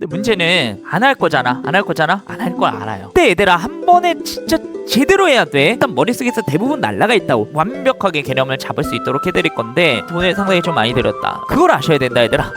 근데 문제는 안 할 거잖아. 안 할 거잖아. 안 할 걸 알아요. 근데 얘들아 한 번에 진짜 제대로 해야 돼. 일단 머릿속에서 대부분 날라가 있다고. 완벽하게 개념을 잡을 수 있도록 해드릴 건데 돈을 상당히 좀 많이 들였다. 그걸 아셔야 된다 얘들아.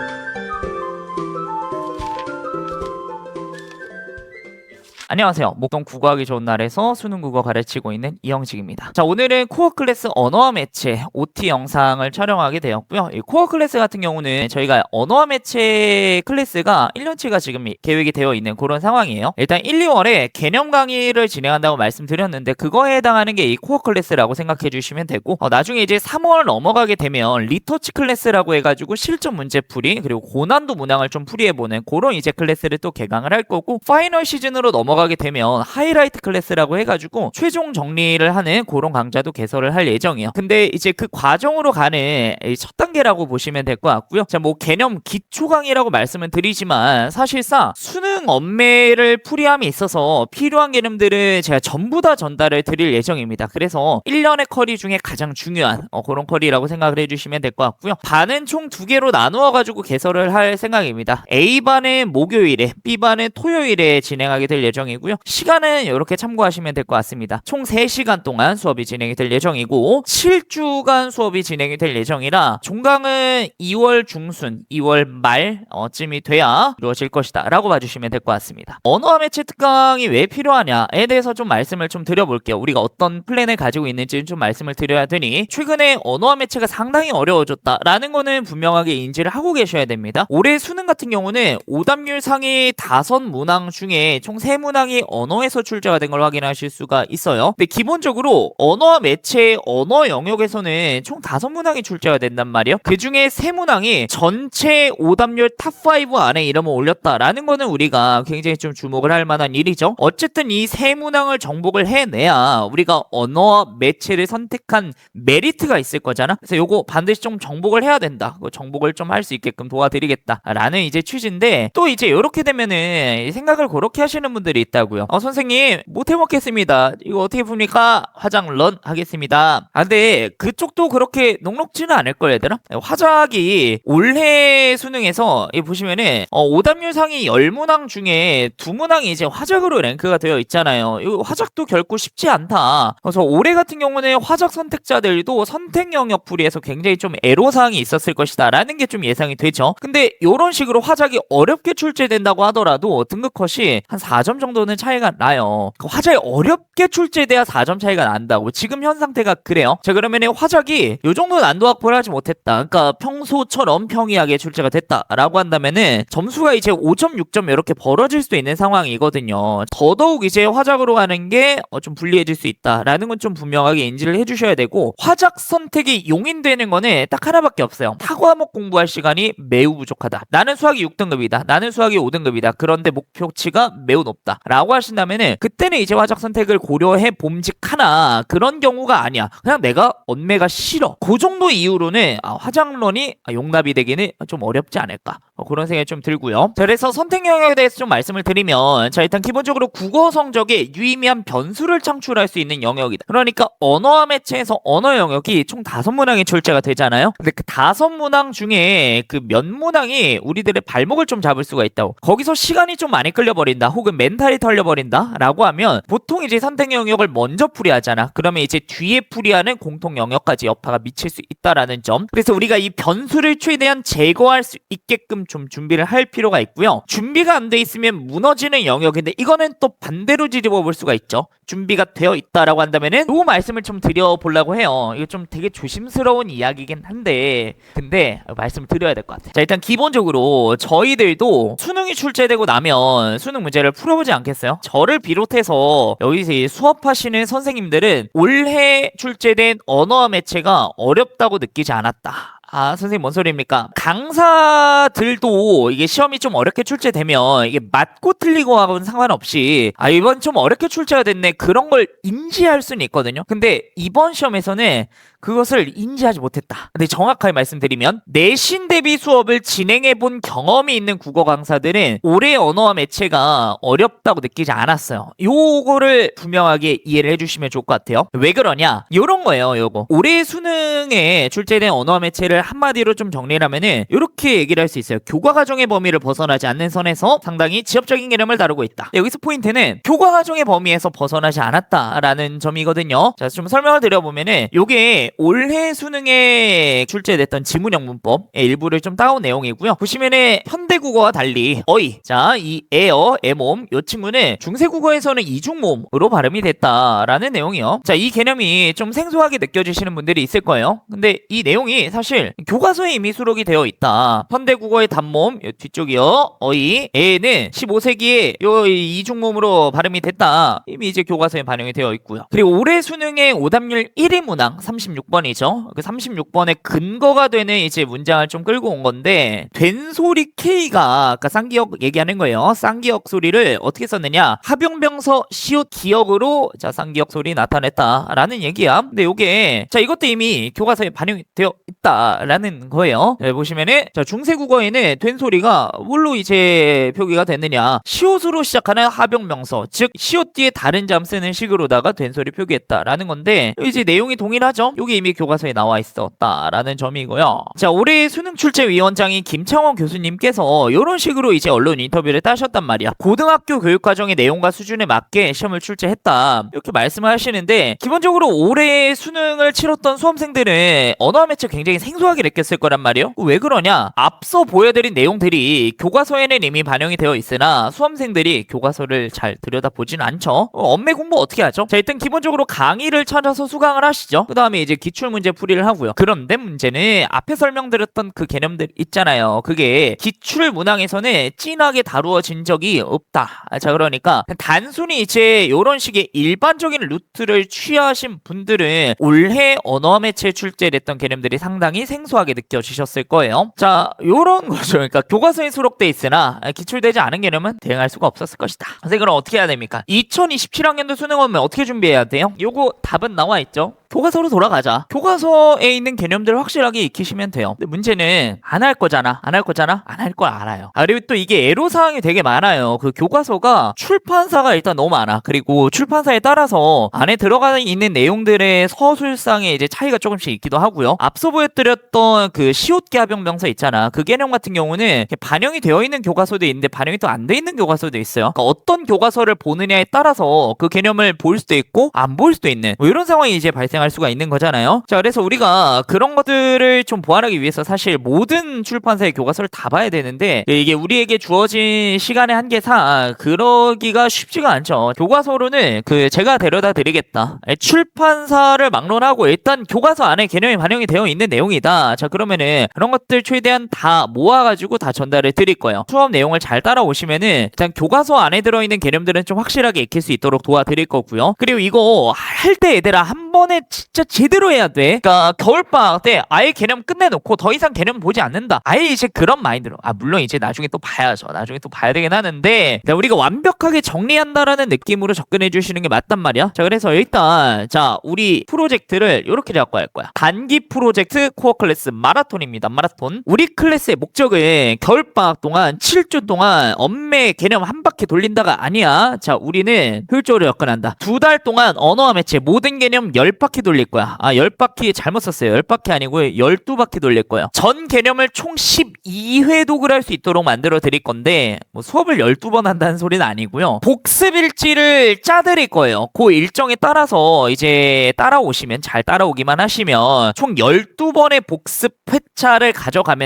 안녕하세요. 목동 국어하기 좋은 날에서 수능 국어 가르치고 있는 이영식입니다. 자, 오늘은 코어 클래스 언어와 매체 OT 영상을 촬영하게 되었고요. 이 코어 클래스 같은 경우는 저희가 언어와 매체 클래스가 1년치가 지금 계획이 되어 있는 그런 상황이에요. 일단 1, 2월에 개념 강의를 진행한다고 말씀드렸는데 그거에 해당하는 게 이 코어 클래스라고 생각해 주시면 되고 나중에 이제 3월 넘어가게 되면 리터치 클래스라고 해가지고 실전 문제 풀이 그리고 고난도 문항을 좀 풀이해보는 그런 이제 클래스를 또 개강을 할 거고 파이널 시즌으로 넘어가게 되면 하이라이트 클래스라고 해가지고 최종 정리를 하는 그런 강좌도 개설을 할 예정이에요. 근데 이제 그 과정으로 가는 첫 단계라고 보시면 될 것 같고요. 자, 뭐 개념 기초 강의라고 말씀은 드리지만 사실상 수능 엄매를 풀이함에 있어서 필요한 개념들을 제가 전부 다 전달을 드릴 예정입니다. 그래서 1년의 커리 중에 가장 중요한 그런 커리라고 생각을 해주시면 될 것 같고요. 반은 총 2개로 나누어 가지고 개설을 할 생각입니다. A반은 목요일에, B반은 토요일에 진행하게 될 예정이고요. 시간은 이렇게 참고하시면 될 것 같습니다. 총 3시간 동안 수업이 진행이 될 예정이고 7주간 수업이 진행이 될 예정이라 종강은 2월 중순, 2월 말쯤이 돼야 이루어질 것이다 라고 봐주시면 될 것 같습니다. 언어와 매체 특강이 왜 필요하냐에 대해서 좀 말씀을 좀 드려볼게요. 우리가 어떤 플랜을 가지고 있는지 좀 말씀을 드려야 되니 최근에 언어와 매체가 상당히 어려워졌다라는 거는 분명하게 인지를 하고 계셔야 됩니다. 올해 수능 같은 경우는 오답률 상위 5문항 중에 총 3문항이 언어에서 출제가 된 걸 확인하실 수가 있어요. 근데 기본적으로 언어와 매체 언어 영역에서는 총 5문항이 출제가 된단 말이에요. 그 중에 3문항이 전체 오답률 탑5 안에 이름을 올렸다라는 거는 우리가 굉장히 좀 주목을 할 만한 일이죠. 어쨌든 이 3문항을 정복을 해내야 우리가 언어와 매체를 선택한 메리트가 있을 거잖아. 그래서 요거 반드시 좀 정복을 해야 된다. 정복을 좀 할 수 있게끔 도와드리겠다라는 이제 취지인데 또 이제 이렇게 되면은 생각을 그렇게 하시는 분들이 있다고요. 선생님 못 해먹겠습니다. 이거 어떻게 봅니까? 화작론 하겠습니다. 근데 그쪽도 그렇게 녹록지는 않을 거예요 얘들아. 화작이 올해 수능에서 보시면은 오답률 상위 10문항 중에 2문항이 이제 화작으로 랭크가 되어 있잖아요. 이 화작도 결코 쉽지 않다. 그래서 올해 같은 경우는 화작 선택자들도 선택 영역 풀이에서 굉장히 좀 애로사항이 있었을 것이다 라는 게 좀 예상이 되죠. 근데 이런 식으로 화작이 어렵게 출제된다고 하더라도 등급 컷이 한 4점 정도는 차이가 나요. 화작이 어렵게 출제돼야 4점 차이가 난다고. 지금 현 상태가 그래요. 자, 그러면 화작이 요 정도 난도 확보를 하지 못했다. 그러니까 평소처럼 평이하게 출제가 됐다라고 한다면은 점수가 이제 5점, 6점 이렇게 벌어질 수도 있는 상황이거든요. 더더욱 이제 화작으로 가는 게 좀 불리해질 수 있다라는 건 좀 분명하게 인지를 해주셔야 되고 화작 선택이 용인되는 거는 딱 하나밖에 없어요. 타과목 공부할 시간이 매우 부족하다. 나는 수학이 6등급이다. 나는 수학이 5등급이다. 그런데 목표치가 매우 높다. 라고 하신다면은 그때는 이제 화작 선택을 고려해 봄직하나 그런 경우가 아니야. 그냥 내가 언매가 싫어. 그 정도 이유로는 화작론이 용납이 되기는 좀 어렵지 않을까. 그런 생각이 좀 들고요. 자, 그래서 선택 영역에 대해서 좀 말씀을 드리면 자, 일단 기본적으로 국어 성적에 유의미한 변수를 창출할 수 있는 영역이다. 그러니까 언어와 매체에서 언어 영역이 총 5문항이 출제가 되잖아요. 근데 그 5문항 중에 그 몇 문항이 우리들의 발목을 좀 잡을 수가 있다고. 거기서 시간이 좀 많이 끌려버린다. 혹은 멘탈이 털려버린다. 라고 하면 보통 이제 선택 영역을 먼저 풀이하잖아. 그러면 이제 뒤에 풀이하는 공통 영역까지 여파가 미칠 수 있다라는 점. 그래서 우리가 이 변수를 최대한 제거할 수 있게끔 좀 준비를 할 필요가 있고요. 준비가 안 돼 있으면 무너지는 영역인데 이거는 또 반대로 뒤집어 볼 수가 있죠. 준비가 되어 있다라고 한다면은 요 말씀을 좀 드려보려고 해요. 이거 좀 되게 조심스러운 이야기긴 한데 근데 말씀을 드려야 될 것 같아요. 자, 일단 기본적으로 저희들도 수능이 출제되고 나면 수능 문제를 풀어보지 않겠어요? 저를 비롯해서 여기서 수업하시는 선생님들은 올해 출제된 언어와 매체가 어렵다고 느끼지 않았다. 선생님 뭔 소리입니까? 강사들도 이게 시험이 좀 어렵게 출제되면 이게 맞고 틀리고 하고는 상관없이 이번 좀 어렵게 출제가 됐네 그런 걸 인지할 수는 있거든요. 근데 이번 시험에서는 그것을 인지하지 못했다. 근데 정확하게 말씀드리면 내신 대비 수업을 진행해본 경험이 있는 국어 강사들은 올해 언어와 매체가 어렵다고 느끼지 않았어요. 요거를 분명하게 이해를 해주시면 좋을 것 같아요. 왜 그러냐? 요런 거예요. 요거 올해 수능에 출제된 언어와 매체를 한마디로 좀 정리를 하면은 요렇게 얘기를 할 수 있어요. 교과과정의 범위를 벗어나지 않는 선에서 상당히 지엽적인 개념을 다루고 있다. 여기서 포인트는 교과과정의 범위에서 벗어나지 않았다라는 점이거든요. 자, 좀 설명을 드려보면은 요게 올해 수능에 출제됐던 지문형 문법의 일부를 좀 따온 내용이고요. 보시면은 현대국어와 달리 어이, 자, 이 에어, 에몸 요 친구는 중세국어에서는 이중모음으로 발음이 됐다라는 내용이요. 자, 이 개념이 좀 생소하게 느껴지시는 분들이 있을 거예요. 근데 이 내용이 사실 교과서에 이미 수록이 되어 있다. 현대국어의 단모음 요 뒤쪽이요. 어이, 에는 15세기에 요 이중모음으로 발음이 됐다. 이미 이제 교과서에 반영이 되어 있고요. 그리고 올해 수능의 오답률 1위 문항 36번이죠. 그 36번의 근거가 되는 이제 문장을 좀 끌고 온 건데 된소리 K가 아까 쌍기역 얘기하는 거예요. 쌍기역 소리를 어떻게 썼느냐? 하병병서 시옷 기역으로 자 쌍기역 소리 나타냈다라는 얘기야. 근데 요게 자 이것도 이미 교과서에 반영이 되어 있다라는 거예요. 네, 보시면은 자 중세국어에는 된 소리가 뭘로 이제 표기가 됐느냐? 시옷으로 시작하는 하병명서 즉 시옷 뒤에 다른 점 쓰는 식으로다가 된 소리 표기했다라는 건데 이제 내용이 동일하죠. 요게 이미 교과서에 나와 있었다라는 점이고요. 자 올해 수능 출제위원장인 김창원 교수님께서 이런 식으로 이제 언론 인터뷰를 따셨단 말이야. 고등학교 교육과정의 내용과 수준에 맞게 시험을 출제했다 이렇게 말씀을 하시는데 기본적으로 올해 수능을 치렀던 수험생들은 언어와 매체 굉장히 생소하게 느꼈을 거란 말이에요. 왜 그러냐? 앞서 보여드린 내용들이 교과서에는 이미 반영이 되어 있으나 수험생들이 교과서를 잘 들여다보지는 않죠. 엄매 공부 어떻게 하죠? 자 일단 기본적으로 강의를 찾아서 수강을 하시죠. 그 다음에 이제 기출문제 풀이를 하고요. 그런데 문제는 앞에 설명드렸던 그 개념들 있잖아요. 그게 기출 문항에서는 진하게 다루어진 적이 없다. 자 그러니까 단순히 이제 이런 식의 일반적인 루트를 취하신 분들은 올해 언어와 매체 출제됐던 개념들이 상당히 생소하게 느껴지셨을 거예요. 자 요런 거죠. 그러니까 교과서에 수록돼 있으나 기출되지 않은 개념은 대응할 수가 없었을 것이다. 선생님 그럼 어떻게 해야 됩니까? 2027학년도 수능 오면 어떻게 준비해야 돼요? 요거 답은 나와 있죠. 교과서로 돌아가자. 교과서에 있는 개념들을 확실하게 익히시면 돼요. 근데 문제는 안 할 거잖아. 안 할 거잖아. 안 할 걸 알아요. 그리고 또 이게 애로사항이 되게 많아요. 그 교과서가 출판사가 일단 너무 많아. 그리고 출판사에 따라서 안에 들어가 있는 내용들의 서술상에 이제 차이가 조금씩 있기도 하고요. 앞서 보여드렸던 그 시옷기 합병명서 있잖아. 그 개념 같은 경우는 반영이 되어 있는 교과서도 있는데 반영이 또 안 돼 있는 교과서도 있어요. 그러니까 어떤 교과서를 보느냐에 따라서 그 개념을 볼 수도 있고 안 볼 수도 있는 뭐 이런 상황이 이제 발생할 수가 있는 거잖아요. 자 그래서 우리가 그런 것들을 좀 보완하기 위해서 사실 모든 출판사의 교과서를 다 봐야 되는데 이게 우리에게 주어진 시간의 한계상 그러기가 쉽지가 않죠. 교과서로는 그 제가 데려다 드리겠다. 출판사를 막론하고 일단 교과서 안에 개념이 반영이 되어 있는 내용이다. 자 그러면은 그런 것들 최대한 다 모아가지고 다 전달을 드릴 거예요. 수업 내용을 잘 따라오시면은 일단 교과서 안에 들어있는 개념들은 좀 확실하게 익힐 수 있도록 도와드릴 거고요. 그리고 이거 할 때 얘들아 한 번에 진짜 제대로 해야 돼. 그러니까 겨울방학 때 아예 개념 끝내놓고 더 이상 개념 보지 않는다. 아예 이제 그런 마인드로 물론 이제 나중에 또 봐야죠. 나중에 또 봐야 되긴 하는데 우리가 완벽하게 정리한다라는 느낌으로 접근해 주시는 게 맞단 말이야. 자 그래서 일단 자 우리 프로젝트를 이렇게 잡고 할 거야. 단기 프로젝트 코어 클래스 마라톤입니다. 마라톤. 우리 클래스의 목적은 겨울방학 동안 7주 동안 엄매 개념 한 바퀴 돌린다가 아니야. 자 우리는 효율적으로 접근한다. 2달 동안 언어와 매체 모든 개념 10바퀴 돌릴 거야. 10바퀴 잘못 썼어요. 10바퀴 아니고 12바퀴 돌릴 거예요. 전 개념을 총 12회 독을 할 수 있도록 만들어 드릴 건데 뭐 수업을 12번 한다는 소리는 아니고요. 복습 일지를 짜드릴 거예요. 그 일정에 따라서 이제 따라오시면 잘 따라오기만 하시면 총 12번의 복습 회차를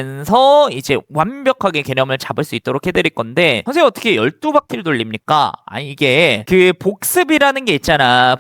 가져가면서 이제 완벽하게 개념을 잡을 수 있도록 해드릴 건데 선생님 어떻게 12바퀴를 돌립니까? 이게 그 복습이라는 게 있잖아.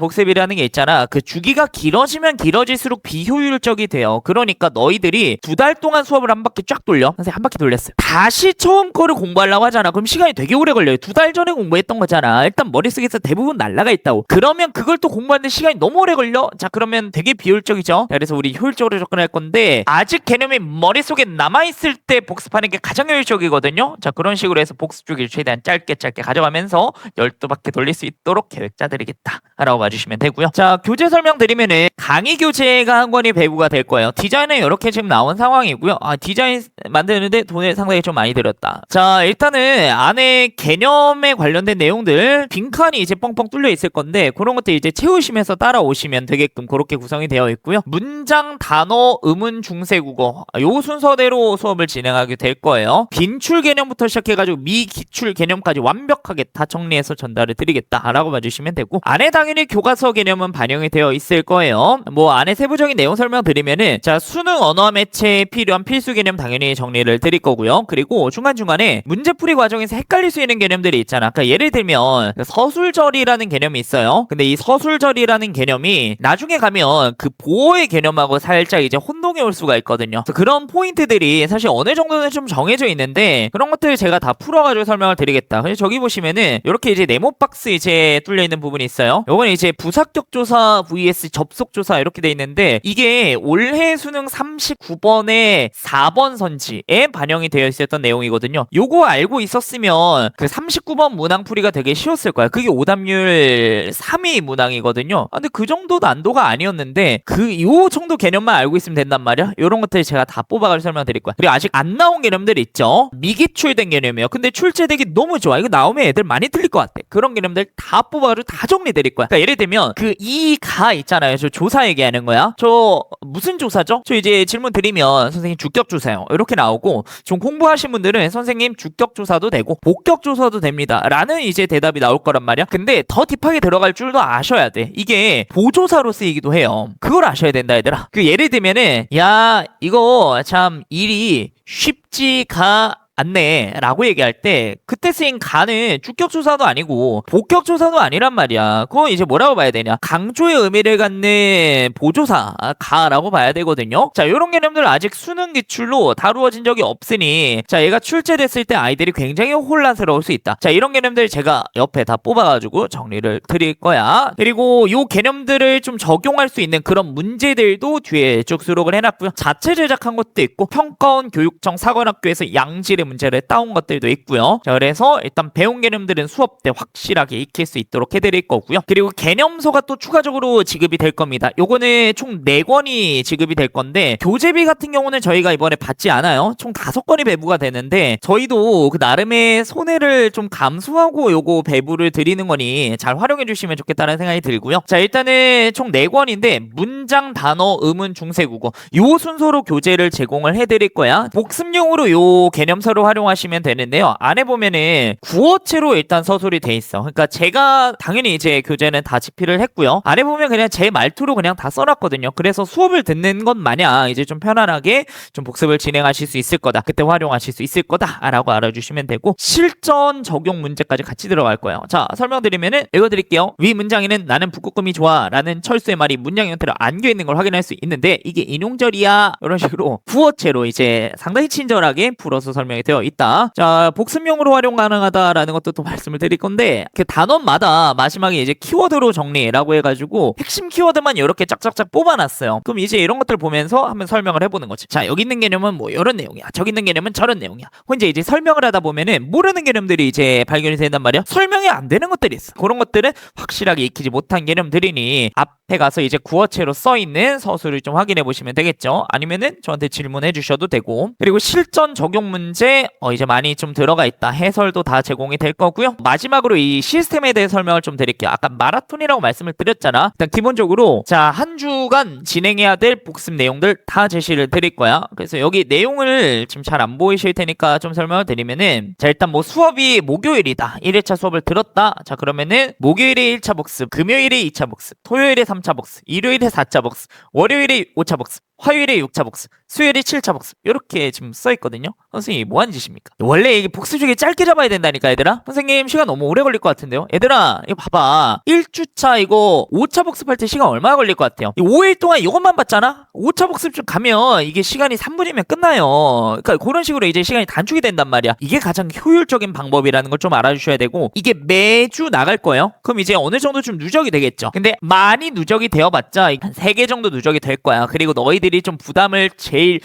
그 주기가 길어지면 길어질수록 비효율적이 돼요. 그러니까 너희들이 2달 동안 수업을 한 바퀴 쫙 돌려. 선생님 한 바퀴 돌렸어요. 다시 처음 거를 공부하려고 하잖아. 그럼 시간이 되게 오래 걸려요. 2달 전에 공부했던 거잖아. 일단 머릿속에서 대부분 날라가 있다고. 그러면 그걸 또 공부하는데 시간이 너무 오래 걸려. 자 그러면 되게 비효율적이죠. 그래서 우리 효율적으로 접근할 건데 아직 개념이 머릿속에 남아있을 때 복습하는 게 가장 효율적이거든요. 자 그런 식으로 해서 복습 주기를 최대한 짧게 가져가면서 12바퀴 돌릴 수 있도록 계획 짜드리겠다 라고 봐주시면 되고요. 자 교재 설명드리면 보면은 강의 교재가 한 권이 배부가 될 거예요. 디자인은 이렇게 지금 나온 상황이고요. 디자인 만드는데 돈을 상당히 좀 많이 들였다. 자, 일단은 안에 개념에 관련된 내용들 빈칸이 이제 뻥뻥 뚫려 있을 건데 그런 것들 이제 채우시면서 따라오시면 되게끔 그렇게 구성이 되어 있고요. 문장, 단어, 의문, 중세, 국어 요 순서대로 수업을 진행하게 될 거예요. 빈출 개념부터 시작해가지고 미기출 개념까지 완벽하게 다 정리해서 전달을 드리겠다라고 봐주시면 되고 안에 당연히 교과서 개념은 반영이 되어 있을 거예요. 뭐 안에 세부적인 내용 설명 드리면은 자 수능 언어 매체에 필요한 필수 개념 당연히 정리를 드릴 거고요. 그리고 중간중간에 문제풀이 과정에서 헷갈릴 수 있는 개념들이 있잖아. 그러니까 예를 들면 서술절이라는 개념이 있어요. 근데 이 서술절이라는 개념이 나중에 가면 그 보어의 개념하고 살짝 이제 혼동이 올 수가 있거든요. 그래서 그런 포인트들이 사실 어느 정도는 좀 정해져 있는데 그런 것들 제가 다 풀어가지고 설명을 드리겠다. 그래서 저기 보시면은 이렇게 이제 네모 박스 이제 뚫려 있는 부분이 있어요. 요건 이제 부합격 조사 vs 접속 조사 이렇게 돼 있는데 이게 올해 수능 39번의 4번 선지에 반영이 되어 있었던 내용이거든요. 요거 알고 있었으면 그 39번 문항풀이가 되게 쉬웠을 거야. 그게 오답률 3위 문항이거든요. 근데 그 정도 난도가 아니었는데 요 정도 개념만 알고 있으면 된단 말이야. 요런 것들 제가 다 뽑아가지고 설명드릴 거야. 그리고 아직 안 나온 개념들 있죠. 미기출된 개념이에요. 근데 출제되기 너무 좋아. 이거 나오면 애들 많이 틀릴 것 같아. 그런 개념들 다 뽑아가지고 다 정리드릴 거야. 그러니까 예를 들면 그 이가 있잖아요. 저 조사 얘기하는 거야. 저 무슨 조사죠? 저 이제 질문 드리면 선생님 주격 조사요. 이렇게 나오고 좀 공부하신 분들은 선생님 주격 조사도 되고 복격 조사도 됩니다. 라는 이제 대답이 나올 거란 말이야. 근데 더 딥하게 들어갈 줄도 아셔야 돼. 이게 보조사로 쓰이기도 해요. 그걸 아셔야 된다 얘들아. 그 예를 들면은 야 이거 참 일이 쉽지가 않네 라고 얘기할 때 그때 쓰인 가는 주격조사도 아니고 복격조사도 아니란 말이야. 그건 이제 뭐라고 봐야 되냐, 강조의 의미를 갖는 보조사 가라고 봐야 되거든요. 자, 요런 개념들 아직 수능 기출로 다루어진 적이 없으니 자 얘가 출제됐을 때 아이들이 굉장히 혼란스러울 수 있다. 자, 이런 개념들 제가 옆에 다 뽑아가지고 정리를 드릴 거야. 그리고 요 개념들을 좀 적용할 수 있는 그런 문제들도 뒤에 쭉 수록을 해놨고요. 자체 제작한 것도 있고 평가원 교육청 사관학교에서 양질의 문제를 따온 것들도 있고요. 자, 그래서 일단 배운 개념들은 수업 때 확실하게 익힐 수 있도록 해드릴 거고요. 그리고 개념서가 또 추가적으로 지급이 될 겁니다. 요거는 총 4권이 지급이 될 건데 교재비 같은 경우는 저희가 이번에 받지 않아요. 총 5건이 배부가 되는데 저희도 그 나름의 손해를 좀 감수하고 요거 배부를 드리는 거니 잘 활용해 주시면 좋겠다는 생각이 들고요. 자, 일단은 총 4권인데 문장, 단어, 의문, 중세, 국어 요 순서로 교재를 제공을 해드릴 거야. 복습용으로 요 개념서를 활용하시면 되는데요. 안에 보면은 구어체로 일단 서술이 돼 있어. 그러니까 제가 당연히 이제 교재는 다 집필을 했고요. 안에 보면 그냥 제 말투로 그냥 다 써놨거든요. 그래서 수업을 듣는 것 마냥 이제 좀 편안하게 좀 복습을 진행하실 수 있을 거다. 그때 활용하실 수 있을 거다라고 알아주시면 되고 실전 적용 문제까지 같이 들어갈 거예요. 자, 설명드리면은 읽어드릴게요. 위 문장에는 나는 북극곰이 좋아 라는 철수의 말이 문장 형태로 안겨있는 걸 확인할 수 있는데 이게 인용절이야 이런 식으로 구어체로 이제 상당히 친절하게 풀어서 설명이 되어 있다. 자, 복습용으로 활용 가능하다라는 것도 또 말씀을 드릴 건데 그 단원마다 마지막에 이제 키워드로 정리라고 해가지고 핵심 키워드만 이렇게 짝짝짝 뽑아놨어요. 그럼 이제 이런 것들 보면서 한번 설명을 해보는 거지. 자, 여기 있는 개념은 뭐 이런 내용이야. 저기 있는 개념은 저런 내용이야. 혼자 이제 설명을 하다 보면은 모르는 개념들이 이제 발견이 된단 말이야. 설명이 안 되는 것들이 있어. 그런 것들은 확실하게 익히지 못한 개념들이니 앞에 가서 이제 구어체로 써있는 서술을 좀 확인해 보시면 되겠죠. 아니면은 저한테 질문해 주셔도 되고. 그리고 실전 적용 문제 이제 많이 좀 들어가 있다. 해설도 다 제공이 될 거고요. 마지막으로 이 시스템에 대해 설명을 좀 드릴게요. 아까 마라톤이라고 말씀을 드렸잖아. 일단 기본적으로 자, 한 주간 진행해야 될 복습 내용들 다 제시를 드릴 거야. 그래서 여기 내용을 지금 잘 안 보이실 테니까 좀 설명을 드리면은 자, 일단 뭐 수업이 목요일이다. 1회차 수업을 들었다. 자, 그러면은 목요일에 1차 복습, 금요일에 2차 복습, 토요일에 3차 복습, 일요일에 4차 복습, 월요일에 5차 복습, 화요일에 6차 복습, 수요일에 7차 복습 이렇게 지금 써있거든요. 선생님 뭐하는 짓입니까? 원래 이게 복습 중에 짧게 잡아야 된다니까 얘들아. 선생님 시간 너무 오래 걸릴 것 같은데요. 얘들아 이거 봐봐. 1주차 이거 5차 복습할 때 시간 얼마나 걸릴 것 같아요? 5일 동안 이것만 봤잖아? 5차 복습 좀 가면 이게 시간이 3분이면 끝나요. 그러니까 그런 식으로 이제 시간이 단축이 된단 말이야. 이게 가장 효율적인 방법이라는 걸 좀 알아주셔야 되고 이게 매주 나갈 거예요. 그럼 이제 어느 정도 좀 누적이 되겠죠. 근데 많이 누적이 되어봤자 한 3개 정도 누적이 될 거야. 그리고 너희들이 좀 부담을 제일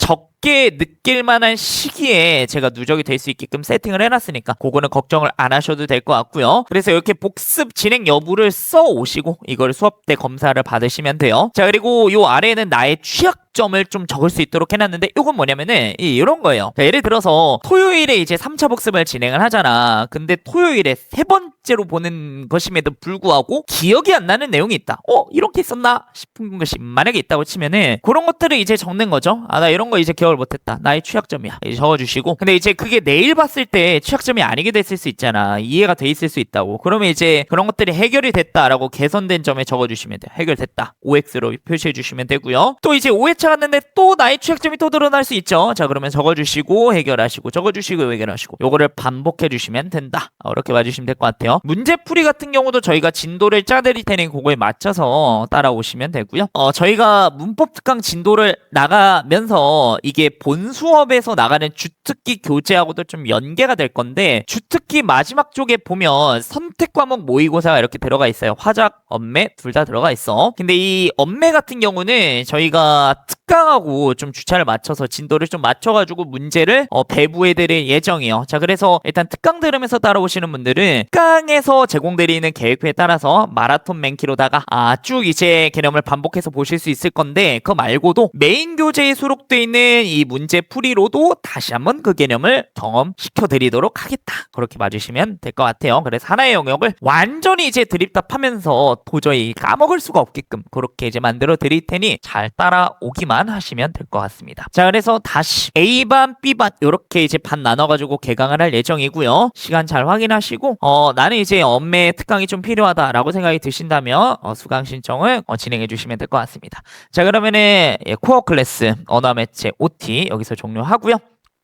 적게 느낄 만한 시기에 제가 누적이 될 수 있게끔 세팅을 해놨으니까 그거는 걱정을 안 하셔도 될 것 같고요. 그래서 이렇게 복습 진행 여부를 써 오시고 이걸 수업 때 검사를 받으시면 돼요. 자, 그리고 요 아래에는 나의 취약점을 좀 적을 수 있도록 해놨는데 이건 뭐냐면은 이런 거예요. 자, 예를 들어서 토요일에 이제 3차 복습을 진행을 하잖아. 근데 토요일에 세 번째로 보는 것임에도 불구하고 기억이 안 나는 내용이 있다. 이렇게 있었나 싶은 것이 만약에 있다고 치면은 그런 것들을 이제 적는 거죠. 나 이런 거 이제 기억을 못했다. 나의 취약점이야. 이제 적어주시고. 근데 이제 그게 내일 봤을 때 취약점이 아니게 됐을 수 있잖아. 이해가 돼 있을 수 있다고. 그러면 이제 그런 것들이 해결이 됐다라고 개선된 점에 적어주시면 돼요. 해결됐다. OX로 표시해 주시면 되고요. 또 이제 5회차 갔는데 또 나의 취약점이 또 드러날 수 있죠. 자, 그러면 적어주시고 해결하시고 적어주시고 해결하시고 요거를 반복해 주시면 된다. 이렇게 봐주시면 될 것 같아요. 문제풀이 같은 경우도 저희가 진도를 짜드릴 테니 그거에 맞춰서 따라오시면 되고요. 저희가 문법 특강 진도를 나가면서 이게 본 수업에서 나가는 주특기 교재하고도 좀 연계가 될 건데 주특기 마지막 쪽에 보면 선택 과목 모의고사가 이렇게 들어가 있어요. 화작, 엄매 둘 다 들어가 있어. 근데 이 엄매 같은 경우는 저희가 특강하고 좀 주차를 맞춰서 진도를 좀 맞춰가지고 문제를 배부해드릴 예정이에요. 자, 그래서 일단 특강 들으면서 따라오시는 분들은 특강에서 제공드리는 계획표에 따라서 마라톤 맨키로다가 쭉 이제 개념을 반복해서 보실 수 있을 건데 그거 말고도 메인 교재에 수록되어 있는 이 문제 풀이로도 다시 한번 그 개념을 경험시켜 드리도록 하겠다. 그렇게 봐주시면 될 것 같아요. 그래서 하나의 영역을 완전히 이제 드립답하면서 도저히 까먹을 수가 없게끔 그렇게 이제 만들어 드릴 테니 잘 따라오기만 하시면 될 것 같습니다. 자, 그래서 다시 A반, B반 이렇게 이제 반 나눠가지고 개강을 할 예정이고요. 시간 잘 확인하시고 나는 이제 엄매 특강이 좀 필요하다라고 생각이 드신다면 수강 신청을 진행해 주시면 될 것 같습니다. 자, 그러면은 코어 클래스 언어 매체 OT 여기서 종료하고요.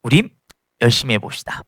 우리 열심히 해봅시다.